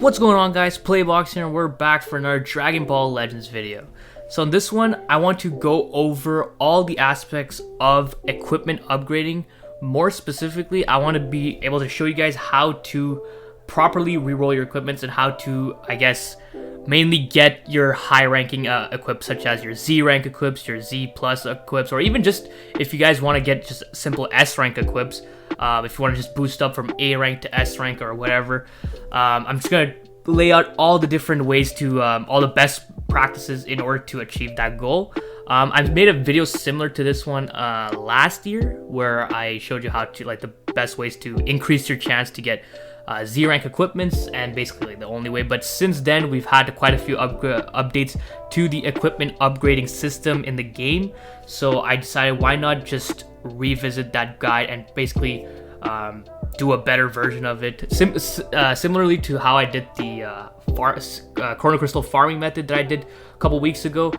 What's going on, guys? PlayBox here, and we're back for another Dragon Ball Legends video. So in this one, I want to go over all the aspects of equipment upgrading. More specifically, I want to be able to show you guys how to properly reroll your equipments and how to, mainly get your high ranking equips, such as your Z rank equips, your Z plus equips, or even just if you guys want to get just simple S rank equips. If you want to just boost up from A rank to S rank or whatever. I'm just going to lay out all the different ways to, all the best practices in order to achieve that goal. I've made a video similar to this one last year where I showed you how to, the best ways to increase your chance to get Z rank equipments, and basically the only way. But since then, we've had quite a few updates to the equipment upgrading system in the game. So I decided, why not just revisit that guide and basically do a better version of it, similarly to how I did the Chrono Crystal farming method that I did a couple weeks ago.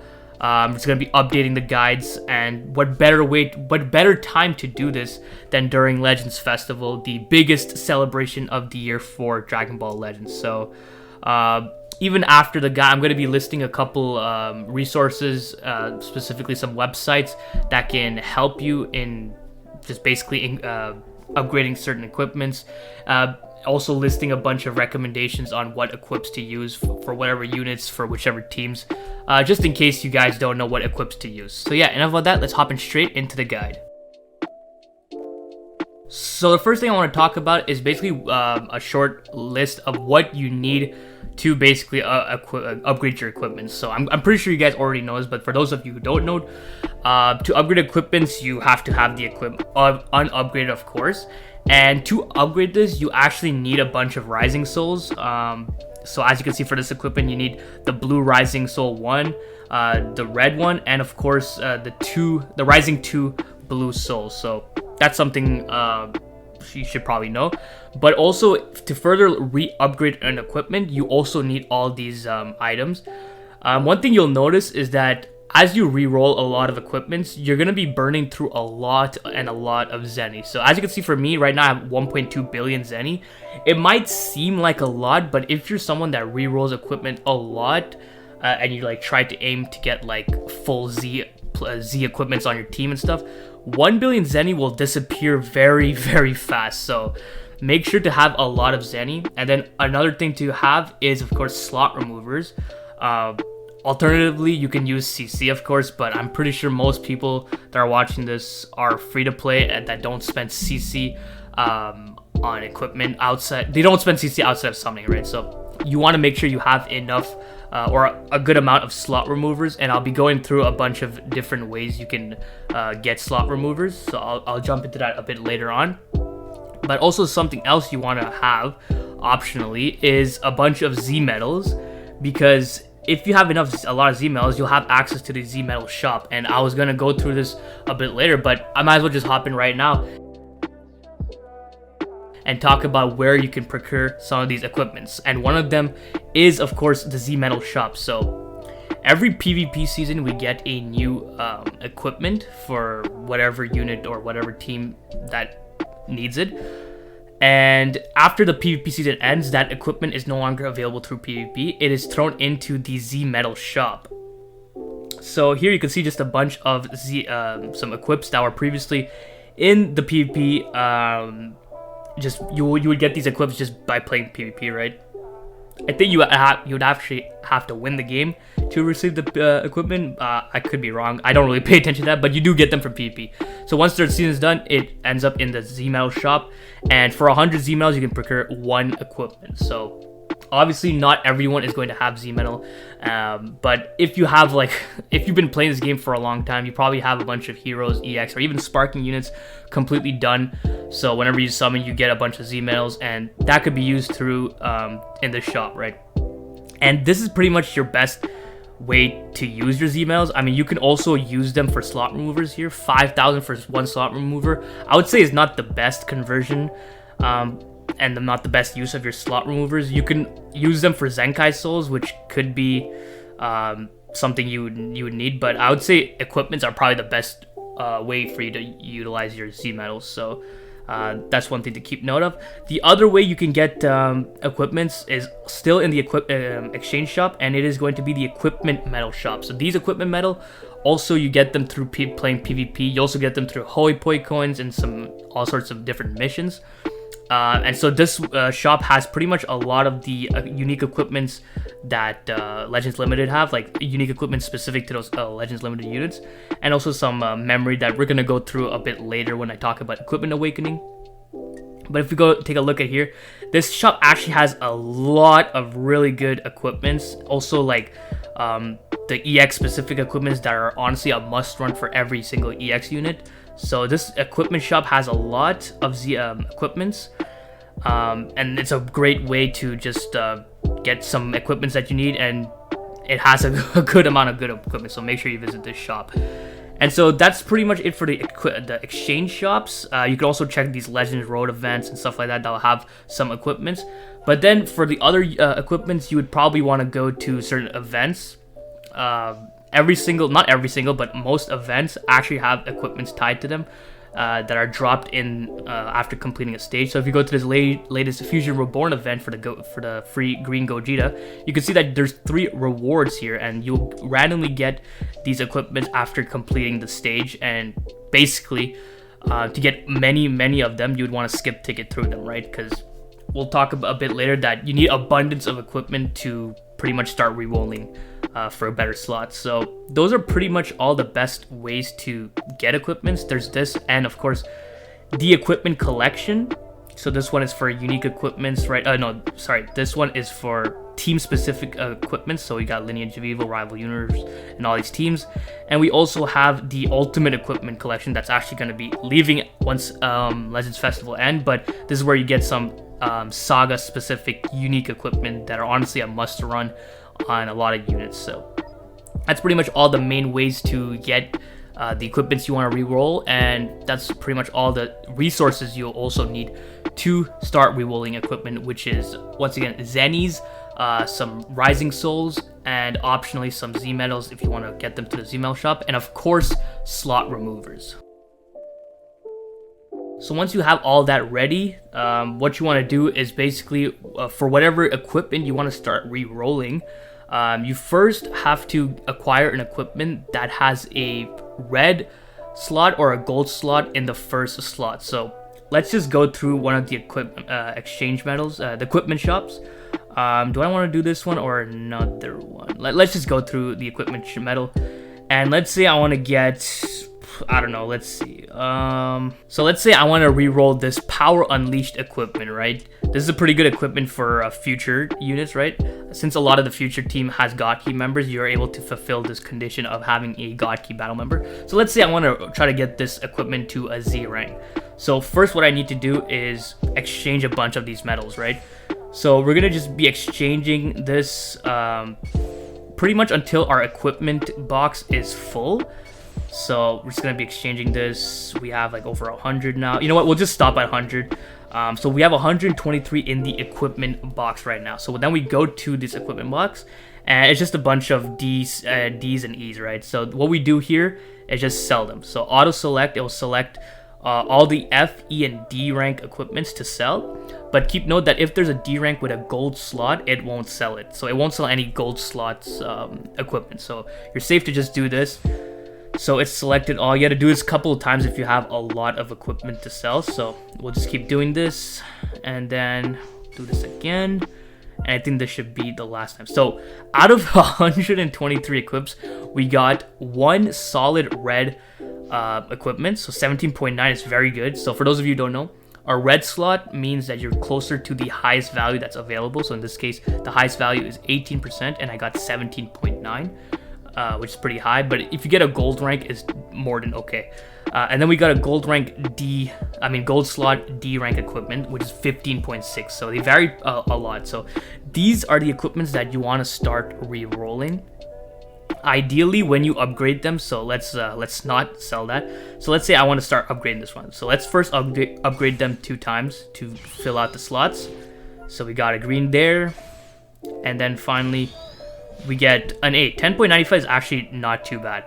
I'm just gonna be updating the guides, and what better time to do this than during Legends Festival, the biggest celebration of the year for Dragon Ball Legends. So even after the guide, I'm gonna be listing a couple resources, specifically some websites that can help you in just basically upgrading certain equipments. Also listing a bunch of recommendations on what equips to use for whatever units for whichever teams, just in case you guys don't know what equips to use. So yeah, enough about that, let's hop in straight into the guide. So the first thing I want to talk about is basically a short list of what you need to basically upgrade your equipment. So I'm pretty sure you guys already know this, but for those of you who don't know, to upgrade equipments, you have to have the equipment unupgraded, of course. And to upgrade this, you actually need a bunch of Rising Souls. So as you can see, for this equipment, you need the blue Rising Soul 1, the red one, and of course the Rising 2 blue souls. So that's something you should probably know. But also, to further re-upgrade an equipment, you also need all these items. One thing you'll notice is that as you re-roll a lot of equipments, you're going to be burning through a lot of Zenny. So as you can see, for me right now, I have 1.2 billion Zenny. It might seem like a lot, but if you're someone that re-rolls equipment a lot, and you try to aim to get full Z equipments on your team and stuff, 1 billion Zenny will disappear very, very fast. So make sure to have a lot of Zenny. And then another thing to have is, of course, slot removers. Alternatively, you can use CC, of course, but I'm pretty sure most people that are watching this are free to play and that don't spend CC on equipment outside. They don't spend CC outside of summoning, right? So you want to make sure you have enough or a good amount of slot removers, and I'll be going through a bunch of different ways you can get slot removers. So I'll jump into that a bit later on. But also, something else you want to have optionally is a bunch of Z medals, because if you have a lot of Z medals, you'll have access to the Z medal shop. And I was gonna go through this a bit later, but I might as well just hop in right now and talk about where you can procure some of these equipments. And one of them is, of course, the Z medal shop. So every PvP season, we get a new equipment for whatever unit or whatever team that needs it. And after the PvP season ends, that equipment is no longer available through PvP. It is thrown into the Z Metal shop. So here you can see just a bunch of some equips that were previously in the PvP. You would get these equips just by playing PvP, right? I think you would actually have to win the game to receive the equipment. I could be wrong. I don't really pay attention to that, but you do get them from PvP. So once their season is done, it ends up in the Z Metal shop. And for 100 Z Metals, you can procure one equipment. So obviously not everyone is going to have Z Metal. But if you have if you've been playing this game for a long time, you probably have a bunch of heroes, EX, or even sparking units completely done. So whenever you summon, you get a bunch of Z Metals, and that could be used through in the shop, right? And this is pretty much your best way to use your Z Metals. I mean, you can also use them for slot removers here. 5,000 for one slot remover, I would say, is not the best conversion, and not the best use of your slot removers. You can use them for Zenkai souls, which could be something you would need, but I would say equipments are probably the best way for you to utilize your Z metals. So That's one thing to keep note of. The other way you can get equipments is still in the exchange shop, and it is going to be the equipment metal shop. So these equipment metal, also you get them through playing PvP. You also get them through Hoi Poi coins and all sorts of different missions. And so this shop has pretty much a lot of the unique equipments that Legends Limited have, like unique equipment specific to those Legends Limited units, and also some memory that we're gonna go through a bit later when I talk about Equipment Awakening. But if we go take a look at here, this shop actually has a lot of really good equipments. Also, like the EX specific equipments that are honestly a must run for every single EX unit. So this equipment shop has a lot of equipments, and it's a great way to just get some equipments that you need, and it has a good amount of good equipment, so make sure you visit this shop. And so that's pretty much it for the exchange shops. You can also check these Legends Road events and stuff like that that'll have some equipments. But then for the other equipments, you would probably want to go to certain events. Not every single, but most events actually have equipments tied to them that are dropped in after completing a stage. So if you go to this latest Fusion Reborn event for the free green Gogeta, you can see that there's 3 rewards here, and you'll randomly get these equipments after completing the stage. And basically, to get many of them, you would want to skip ticket through them, right? Because we'll talk a bit later that you need abundance of equipment to pretty much start re-rolling for a better slot. So those are pretty much all the best ways to get equipments. There's this, and of course the equipment collection. So this one is for unique equipments, right? This one is for team specific equipments. So we got Lineage of Evil, Rival Universe, and all these teams. And we also have the ultimate equipment collection that's actually going to be leaving once Legends Festival end, but this is where you get some Saga specific unique equipment that are honestly a must run on a lot of units. So that's pretty much all the main ways to get the equipments you want to re-roll, and that's pretty much all the resources you'll also need to start re-rolling equipment, which is once again Zennies, some Rising Souls, and optionally some Z medals if you want to get them to the Z medal shop, and of course slot removers. So once you have all that ready, what you want to do is basically for whatever equipment you want to start re-rolling, you first have to acquire an equipment that has a red slot or a gold slot in the first slot. So let's just go through one of the exchange medals, the equipment shops. Do I want to do this one or another one? Let's just go through the equipment medal, and let's say I want to get, I don't know, let's see. So let's say I want to re-roll this Power Unleashed equipment, right? This is a pretty good equipment for future units, right? Since a lot of the future team has God Key members, you're able to fulfill this condition of having a God Key battle member. So let's say I want to try to get this equipment to a Z rank. So first what I need to do is exchange a bunch of these medals, right? So we're going to just be exchanging this pretty much until our equipment box is full. So we're just going to be exchanging this. We have like over 100 now. You know what? We'll just stop at 100. So we have 123 in the equipment box right now. So then we go to this equipment box, and it's just a bunch of D's and E's, right? So what we do here is just sell them. So auto select, it will select all the F, E, and D rank equipments to sell. But keep note that if there's a D rank with a gold slot, it won't sell it. So it won't sell any gold slots equipment. So you're safe to just do this. So it's selected all. You got to do this a couple of times if you have a lot of equipment to sell. So we'll just keep doing this and then do this again. And I think this should be the last time. So out of 123 equips, we got one solid red equipment. So 17.9 is very good. So for those of you who don't know, a red slot means that you're closer to the highest value that's available. So in this case, the highest value is 18%, and I got 17.9. Which is pretty high, but if you get a gold rank, it's more than okay. And then we got a gold slot D rank equipment, which is 15.6. So they vary a lot. So these are the equipments that you want to start re-rolling. Ideally, when you upgrade them. So let's not sell that. So let's say I want to start upgrading this one. So let's first upgrade them 2 times to fill out the slots. So we got a green there, and then finally we get an 8. 10.95 is actually not too bad.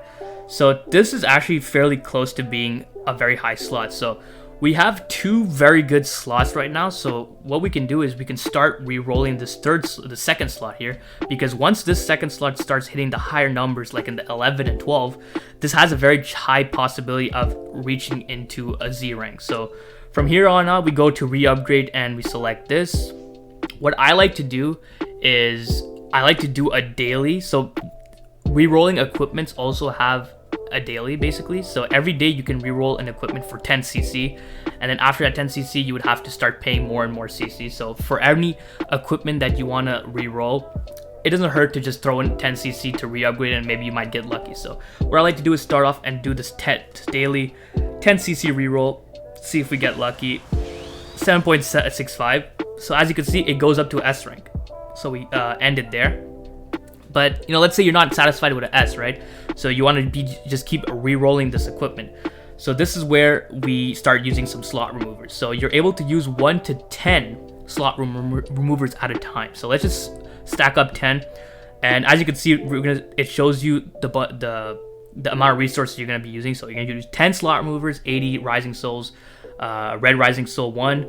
So this is actually fairly close to being a very high slot. So we have two very good slots right now. So what we can do is we can start re-rolling the second slot here, because once this second slot starts hitting the higher numbers, like in the 11 and 12, this has a very high possibility of reaching into a Z rank. So from here on out, we go to re-upgrade and we select this. What I like to do is I like to do a daily. So re-rolling equipments also have a daily, basically. So every day you can re-roll an equipment for 10 CC, and then after that 10 CC you would have to start paying more and more CC. So for any equipment that you want to re-roll, it doesn't hurt to just throw in 10 CC to re-upgrade, and maybe you might get lucky. So what I like to do is start off and do this daily 10 CC re-roll, see if we get lucky. 7.65. So as you can see, it goes up to S rank. So we end it there. But let's say you're not satisfied with an S, right? So you want to just keep re-rolling this equipment. So this is where we start using some slot removers. So you're able to use 1 to 10 slot removers at a time. So let's just stack up 10, and as you can see, it shows you the amount of resources you're gonna be using. So you're gonna use 10 slot removers, 80 rising souls, red rising soul 1,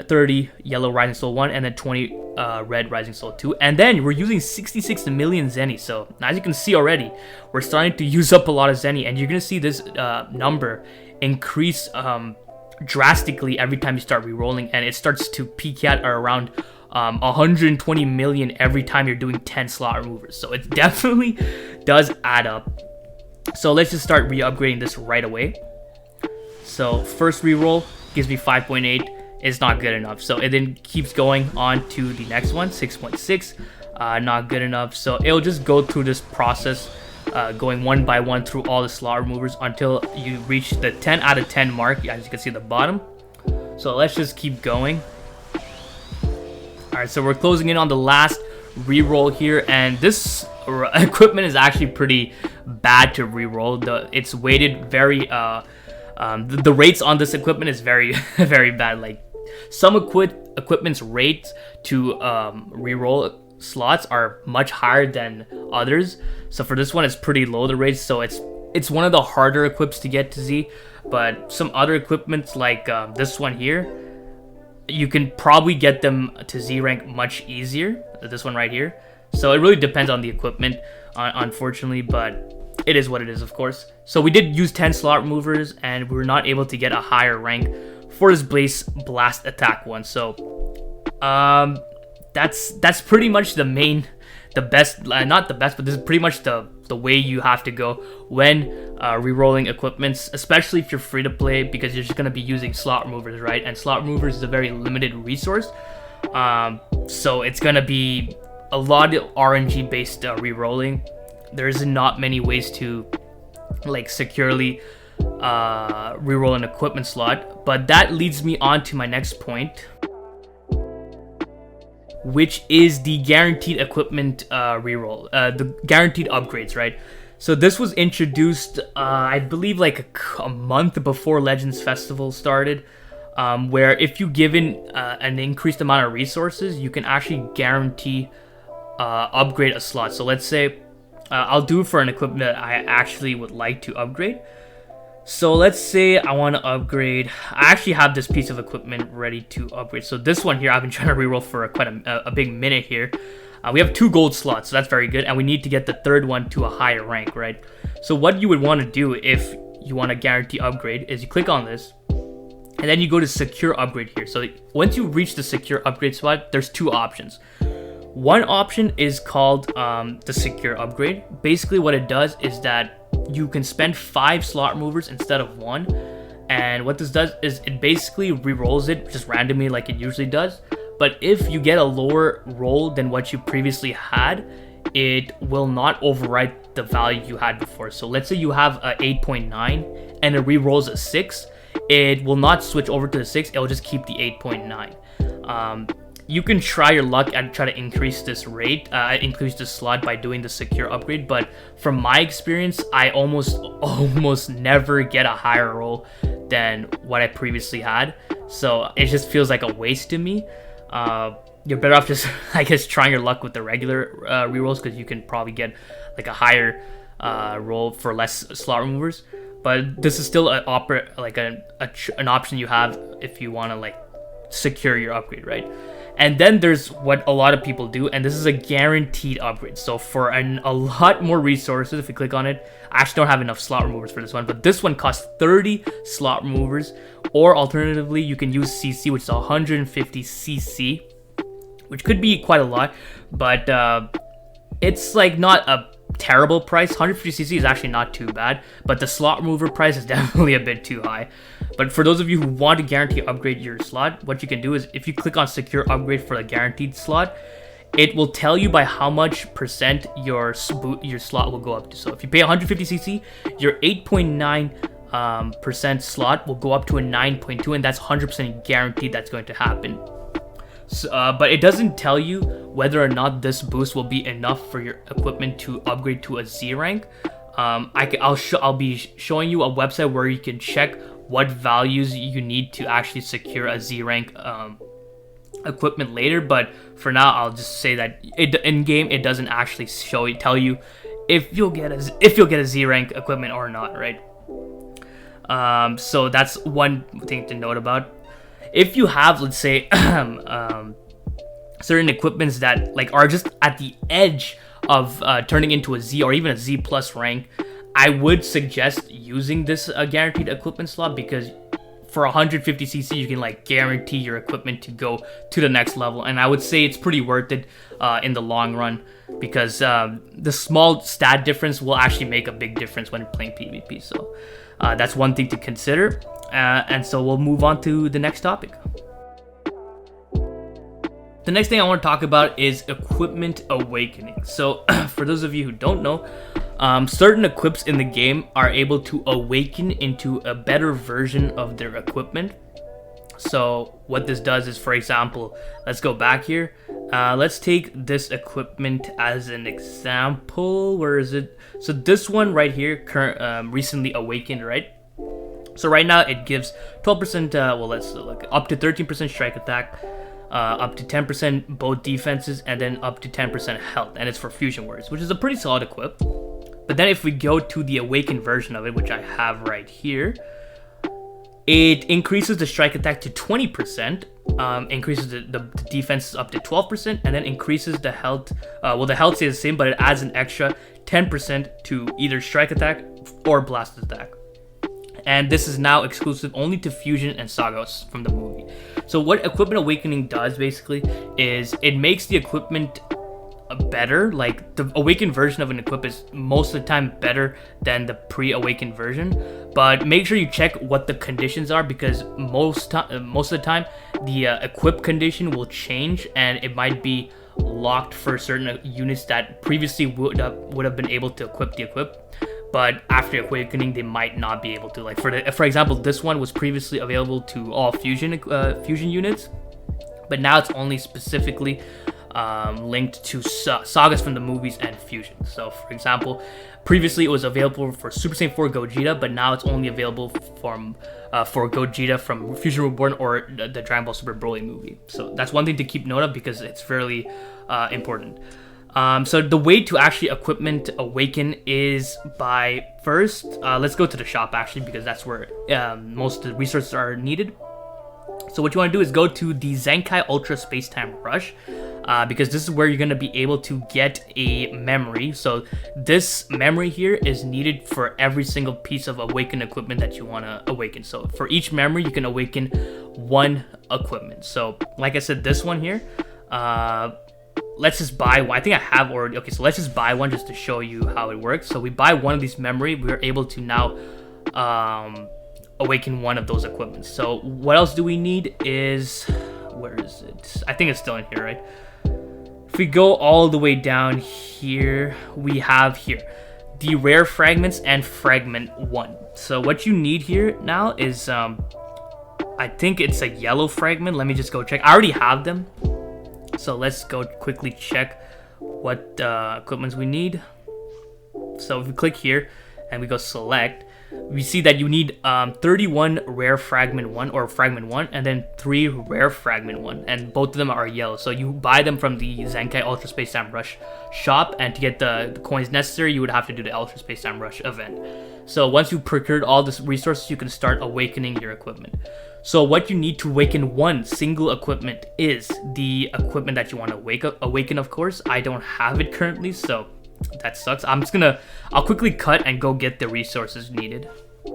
30 yellow rising soul 1, and then 20 red rising soul 2, and then we're using 66 million zenny. So as you can see already, we're starting to use up a lot of zenny, and you're gonna see this number increase drastically every time you start re-rolling, and it starts to peak at around 120 million every time you're doing 10 slot removers. So it definitely does add up. So let's just start re-upgrading this right away. So first re-roll gives me 5.8. Is not good enough, so it then keeps going on to the next one, 6.6. Not good enough, so it'll just go through this process, going one by one through all the slot removers until you reach the 10 out of 10 mark, as you can see at the bottom. So let's just keep going. Alright, so we're closing in on the last re-roll here, and this equipment is actually pretty bad to re-roll. It's weighted very the rates on this equipment is very very bad. Like, some equipment's rates to re-roll slots are much higher than others. So for this one, it's pretty low, the rates. So it's one of the harder equips to get to Z. But some other equipments like this one here, you can probably get them to Z rank much easier. This one right here. So it really depends on the equipment, unfortunately, but it is what it is, of course. So we did use 10 slot removers, and we were not able to get a higher rank for this Blaze Blast attack one. So that's pretty much the best, not the best, but this is pretty much the way you have to go when re-rolling equipments, especially if you're free to play, because you're just going to be using slot removers, right? And slot removers is a very limited resource. So it's going to be a lot of RNG based re-rolling. There's not many ways to like securely re-roll an equipment slot. But that leads me on to my next point, which is the guaranteed equipment reroll, the guaranteed upgrades, right? So this was introduced, I believe, like a month before Legends Festival started, where if you given an increased amount of resources, you can actually guarantee upgrade a slot. So let's say I'll do it for an equipment that I actually would like to upgrade. So let's say I want to upgrade. I actually have this piece of equipment ready to upgrade. So this one here, I've been trying to reroll for quite a big minute here. We have 2 gold slots, so that's very good. And we need to get the third one to a higher rank, right? So what you would want to do if you want to guarantee upgrade is you click on this, and then you go to secure upgrade here. So once you reach the secure upgrade spot, there's 2 options. One option is called the secure upgrade. Basically what it does is that you can spend 5 slot removers instead of 1, and what this does is it basically re-rolls it just randomly like it usually does. But if you get a lower roll than what you previously had, it will not overwrite the value you had before. So let's say you have a 8.9 and it re-rolls a 6, it will not switch over to the 6, it will just keep the 8.9. You can try your luck and try to increase this rate, increase the slot by doing the secure upgrade. But from my experience, I almost never get a higher roll than what I previously had. So it just feels like a waste to me. You're better off just, I guess, trying your luck with the regular rerolls, because you can probably get like a higher roll for less slot removers. but this is still an option you have if you want to like secure your upgrade, right? And then there's what a lot of people do, and this is a guaranteed upgrade. So for a lot more resources, if we click on it, I actually don't have enough slot removers for this one, but this one costs 30 slot removers, or alternatively, you can use CC, which is 150 CC, which could be quite a lot, but it's like not a terrible price. 150 CC is actually not too bad, but the slot remover price is definitely a bit too high. But for those of you who want to guarantee upgrade your slot, what you can do is if you click on secure upgrade for the guaranteed slot, it will tell you by how much percent your slot will go up to. So if you pay 150 CC, your 8.9 percent slot will go up to a 9.2, and that's 100% guaranteed that's going to happen. So, but it doesn't tell you whether or not this boost will be enough for your equipment to upgrade to a Z rank. I'll be showing you a website where you can check what values you need to actually secure a Z rank equipment later. But for now, I'll just say that in game it doesn't actually tell you if you'll get a Z rank equipment or not, right? So that's one thing to note about. If you have, let's say, certain equipments that like are just at the edge of turning into a Z or even a Z plus rank, I would suggest using this guaranteed equipment slot, because for 150 CC you can like guarantee your equipment to go to the next level, and I would say it's pretty worth it in the long run, because the small stat difference will actually make a big difference when playing PvP. So that's one thing to consider. And so we'll move on to the next topic. The next thing I want to talk about is equipment awakening. So for those of you who don't know, certain equips in the game are able to awaken into a better version of their equipment. So what this does is, for example, let's go back here. Let's take this equipment as an example. Where is it? So this one right here, recently awakened, right? So right now it gives 12%, well, let's look, up to 13% strike attack, up to 10% both defenses, and then up to 10% health, and it's for fusion words, which is a pretty solid equip. But then if we go to the awakened version of it, which I have right here, it increases the strike attack to 20%, increases the defense up to 12%, and then increases the health. Well, the health stays the same, but it adds an extra 10% to either strike attack or blast attack. And this is now exclusive only to Fusion and Sagos from the movie. So what Equipment Awakening does basically is it makes the equipment better. Like the awakened version of an equip is most of the time better than the pre-awakened version. But make sure you check what the conditions are, because most of the time the equip condition will change, and it might be locked for certain units that previously would have been able to equip the equip. But after awakening, they might not be able to. Like for example, this one was previously available to all fusion units, but now it's only specifically linked to sagas from the movies and fusion. So for example, previously it was available for Super Saiyan 4 Gogeta, but now it's only available for Gogeta from Fusion Reborn or the Dragon Ball Super Broly movie. So that's one thing to keep note of, because it's fairly important. So the way to actually equipment awaken is by first, let's go to the shop actually, because that's where most of the resources are needed. So what you want to do is go to the Zenkai Ultra Space Time Rush, because this is where you're going to be able to get a memory. So this memory here is needed for every single piece of awakened equipment that you want to awaken. So for each memory, you can awaken one equipment. So like I said, this one here, let's just buy one. I think I have already. Okay, so let's just buy one just to show you how it works. So we buy one of these memory, we're able to now awaken one of those equipments. So what else do we need is, where is it? I think it's still in here, right? If we go all the way down here, we have here the rare fragments and fragment 1. So what you need here now is I think it's a yellow fragment. Let me just go check. I already have them. So let's go quickly check what equipments we need. So if we click here and we go select, we see that you need 31 rare fragment 1 or fragment 1, and then 3 rare fragment 1, and both of them are yellow. So you buy them from the Zenkai Ultra Space Time Rush shop, and to get the coins necessary, you would have to do the Ultra Space Time Rush event. So once you've procured all this resources, you can start awakening your equipment. So what you need to awaken one single equipment is the equipment that you want to awaken, of course. I don't have it currently, so that sucks. I'll quickly cut and go get the resources needed.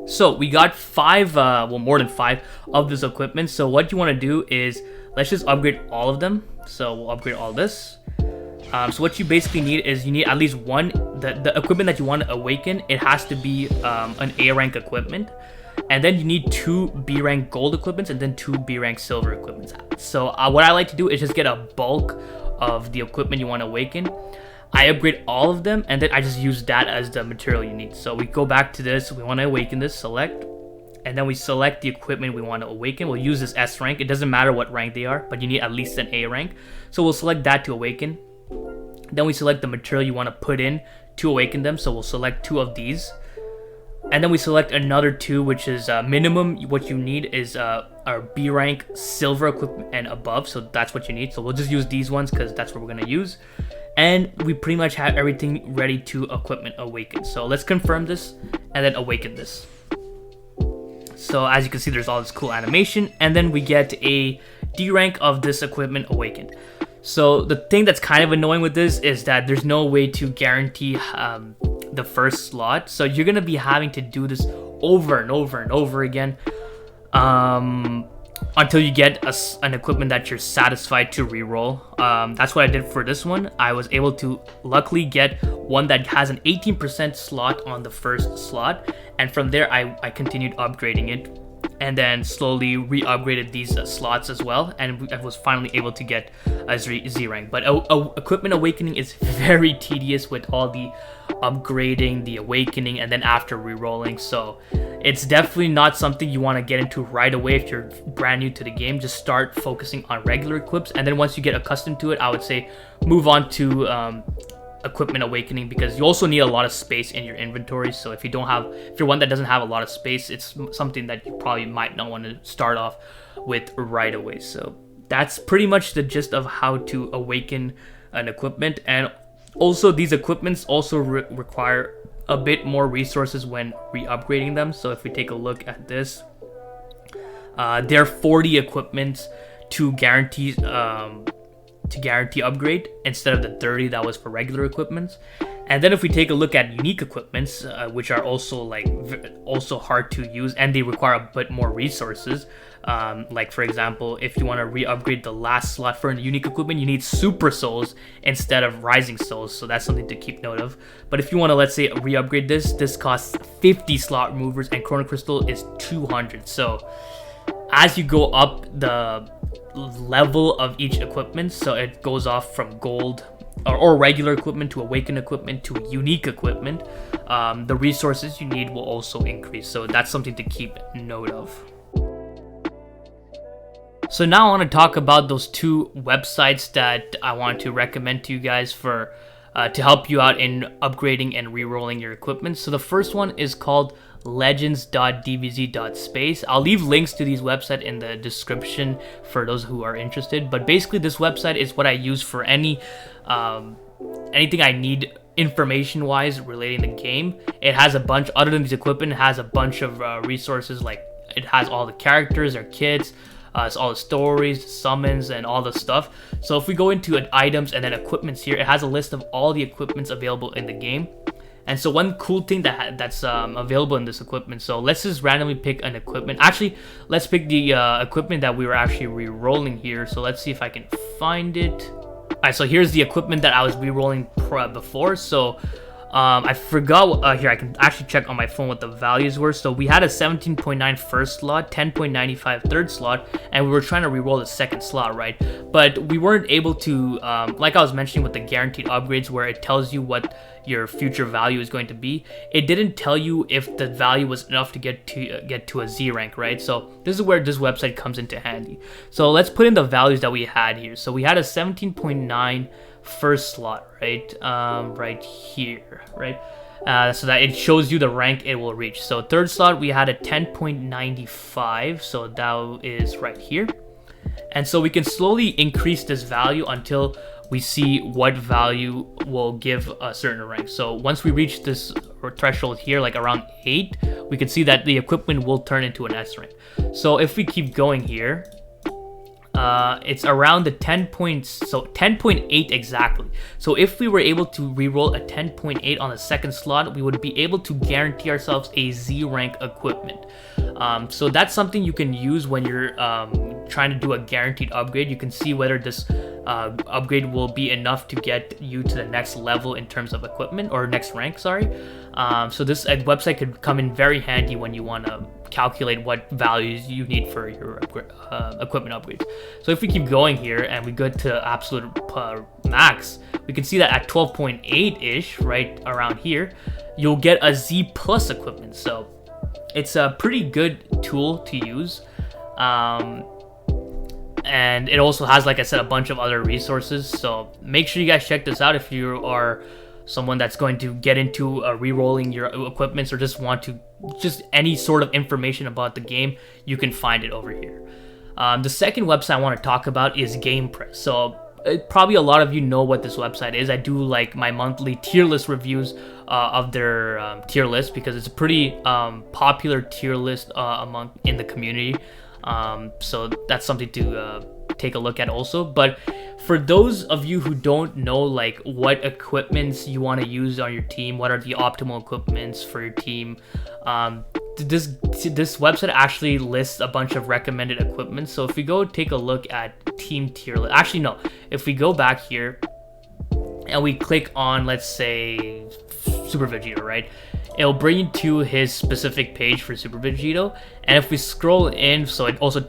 So we got more than 5 of this equipment. So what you want to do is, let's just upgrade all of them. So we'll upgrade all this. So what you basically need is, you need at least one, the equipment that you want to awaken, it has to be an A rank equipment. And then you need 2 B rank gold equipments and then 2 B rank silver equipments. So what I like to do is just get a bulk of the equipment you want to awaken. I upgrade all of them, and then I just use that as the material you need. So we go back to this, we want to awaken this, select, and then we select the equipment we want to awaken. We'll use this S rank. It doesn't matter what rank they are, but you need at least an A rank. So we'll select that to awaken. Then we select the material you want to put in to awaken them. So we'll select 2 of these. And then we select another 2, which is minimum. What you need is our B rank silver equipment and above. So that's what you need. So we'll just use these ones because that's what we're going to use. And we pretty much have everything ready to equipment awaken. So let's confirm this and then awaken this. So as you can see, there's all this cool animation, and then we get a D rank of this equipment awakened. So the thing that's kind of annoying with this is that there's no way to guarantee the first slot. So you're gonna be having to do this over and over and over again until you get an equipment that you're satisfied to reroll. That's what I did for this one. I was able to luckily get one that has an 18% slot on the first slot, and from there I continued upgrading it, and then slowly re-upgraded these slots as well, and I was finally able to get a Z rank. But equipment awakening is very tedious with all the upgrading, the awakening, and then after re-rolling. So it's definitely not something you want to get into right away if you're brand new to the game. Just start focusing on regular equips, and then once you get accustomed to it, I would say move on to equipment awakening, because you also need a lot of space in your inventory. So if you're one that doesn't have a lot of space, it's something that you probably might not want to start off with right away. So that's pretty much the gist of how to awaken an equipment. And also these equipments also require a bit more resources when re-upgrading them. So if we take a look at this, there are 40 equipments to guarantee upgrade instead of the 30 that was for regular equipments. And then if we take a look at unique equipments, which are also also hard to use, and they require a bit more resources. Like for example, if you want to re-upgrade the last slot for a unique equipment, you need super souls instead of rising souls. So that's something to keep note of. But if you want to, let's say, re-upgrade this costs 50 slot removers, and chrono crystal is 200. So as you go up the level of each equipment, so it goes off from gold or regular equipment to awakened equipment to unique equipment, the resources you need will also increase. So that's something to keep note of. So now I want to talk about those 2 websites that I want to recommend to you guys for to help you out in upgrading and re-rolling your equipment. So the first one is called legends.dbz.space. I'll leave links to these websites in the description for those who are interested. But basically this website is what I use for anything I need information wise relating the game. It has a bunch, other than these equipment, it has a bunch of resources. Like it has all the characters, their kits, it's all the stories, summons, and all the stuff. So if we go into items and then equipments here, it has a list of all the equipments available in the game. And so one cool thing that's available in this equipment, so let's just randomly pick an equipment. Actually, let's pick the equipment that we were actually re-rolling here. So let's see if I can find it. Alright, so here's the equipment that I was re-rolling before. So I forgot, here I can actually check on my phone what the values were. So we had a 17.9 first slot, 10.95 third slot, and we were trying to re-roll the second slot, right? But we weren't able to, like I was mentioning with the guaranteed upgrades where it tells you what your future value is going to be, it didn't tell you if the value was enough to get to a Z rank, right? So this is where this website comes into handy. So let's put in the values that we had here. So we had a 17.9 first slot, right? Right here, right? So that it shows you the rank it will reach. So third slot we had a 10.95, so that is right here. And so we can slowly increase this value until we see what value will give a certain rank. So once we reach this threshold here, like around 8, we can see that the equipment will turn into an S rank. So if we keep going here, it's around the 10.8 exactly. So if we were able to reroll a 10.8 on the second slot, we would be able to guarantee ourselves a Z rank equipment. So that's something you can use when you're trying to do a guaranteed upgrade. You can see whether this upgrade will be enough to get you to the next level in terms of equipment, or next rank, sorry. So this website could come in very handy when you want to calculate what values you need for your equipment upgrades. So if we keep going here and we go to absolute max, we can see that at 12.8-ish, right around here, you'll get a Z plus equipment. So it's a pretty good tool to use. And it also has, like I said, a bunch of other resources. So make sure you guys check this out if you are someone that's going to get into re-rolling your equipments, or just want to any sort of information about the game. You can find it over here. The second website I want to talk about is GamePress. So probably a lot of you know what this website is. I do like my monthly tier list reviews of their tier list, because it's a pretty popular tier list in the community. So that's something to take a look at also. But for those of you who don't know like what equipments you want to use on your team, what are the optimal equipments for your team, this website actually lists a bunch of recommended equipment. So if we go take a look at team tier list, actually no, if we go back here and we click on, let's say, Super Vegito, right? It'll bring you to his specific page for Super Vegito, and if we scroll in, so it also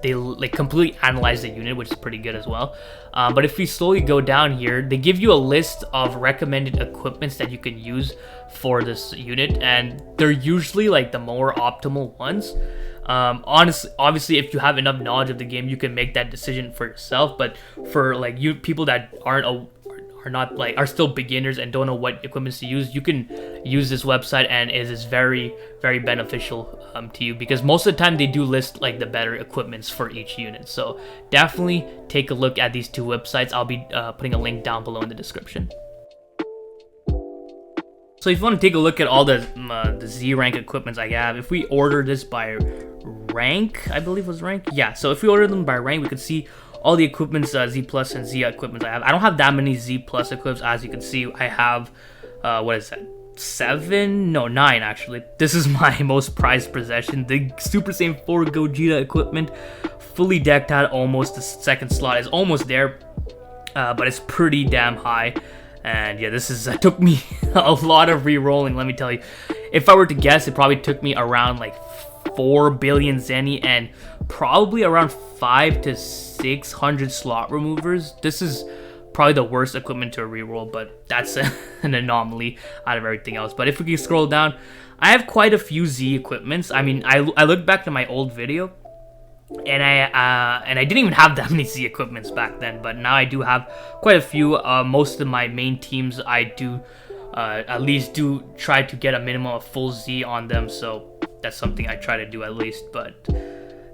they like completely analyze the unit, which is pretty good as well. But if we slowly go down here, they give you a list of recommended equipments that you can use for this unit, and they're usually like the more optimal ones. Obviously, if you have enough knowledge of the game, you can make that decision for yourself. But for like you people that are still beginners and don't know what equipments to use, you can use this website, and it is very, very beneficial to you, because most of the time they do list like the better equipments for each unit. So definitely take a look at these two websites. I'll be putting a link down below in the description. So if you want to take a look at all the Z rank equipments I have, if we order this by rank, I believe was rank, yeah. So if we order them by rank, we could see all the equipments, Z plus and Z equipments I have. I don't have that many Z plus equips. As you can see, I have, what is that? 9 actually. This is my most prized possession. The Super Saiyan 4 Gogeta equipment, fully decked out, almost the second slot is almost there, but it's pretty damn high. And yeah, this is took me a lot of re-rolling, let me tell you. If I were to guess, it probably took me around like 4 billion Zenny and probably around 500 to 600 slot removers. This is probably the worst equipment to reroll, but that's an anomaly out of everything else. But if we can scroll down, I have quite a few Z equipments. I mean, I look back to my old video, and I didn't even have that many Z equipments back then, but now I do have quite a few. Most of my main teams, I do at least do try to get a minimum of full Z on them, so that's something I try to do at least. But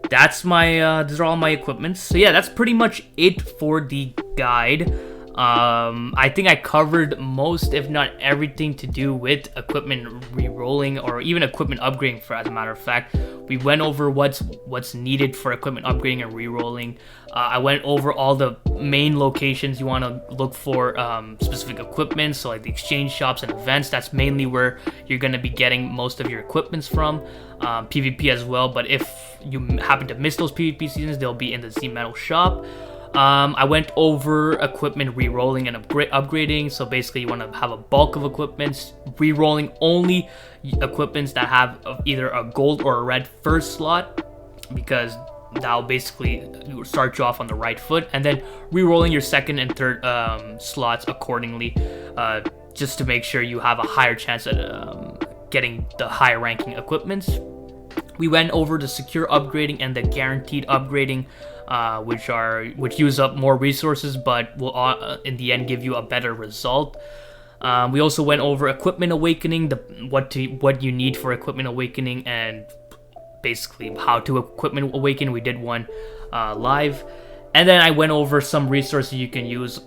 that's my these are all my equipments. So yeah, that's pretty much it for the guide. I think I covered most, if not everything, to do with equipment re-rolling, or even equipment upgrading, for as a matter of fact. We went over what's needed for equipment upgrading and re-rolling. I went over all the main locations you want to look for specific equipment, so like the exchange shops and events. That's mainly where you're going to be getting most of your equipments from. PvP as well, but if you happen to miss those PvP seasons, they'll be in the Z Metal shop. I went over equipment re-rolling and upgrading. So basically, you want to have a bulk of equipments, re-rolling only equipments that have either a gold or a red first slot, because that'll basically start you off on the right foot, and then re-rolling your second and third slots accordingly, just to make sure you have a higher chance at getting the higher ranking equipments. We went over the secure upgrading and the guaranteed upgrading, which use up more resources, but will in the end give you a better result. We also went over equipment awakening, what you need for equipment awakening, and basically how to equipment awaken. We did one live. And then I went over some resources you can use,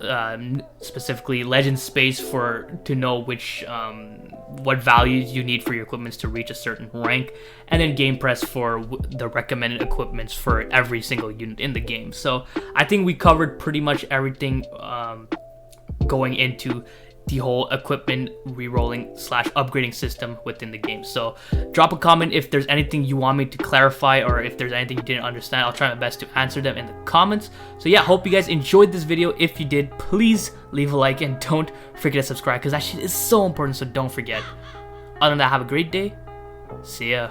specifically Legend Space to know what values you need for your equipments to reach a certain rank, and then Game Press for the recommended equipments for every single unit in the game. So I think we covered pretty much everything going into the whole equipment rerolling / upgrading system within the game. So drop a comment if there's anything you want me to clarify, or if there's anything you didn't understand. I'll try my best to answer them in the comments. So yeah, hope you guys enjoyed this video. If you did, please leave a like and don't forget to subscribe, because that shit is so important, so don't forget. Other than that, have a great day. See ya.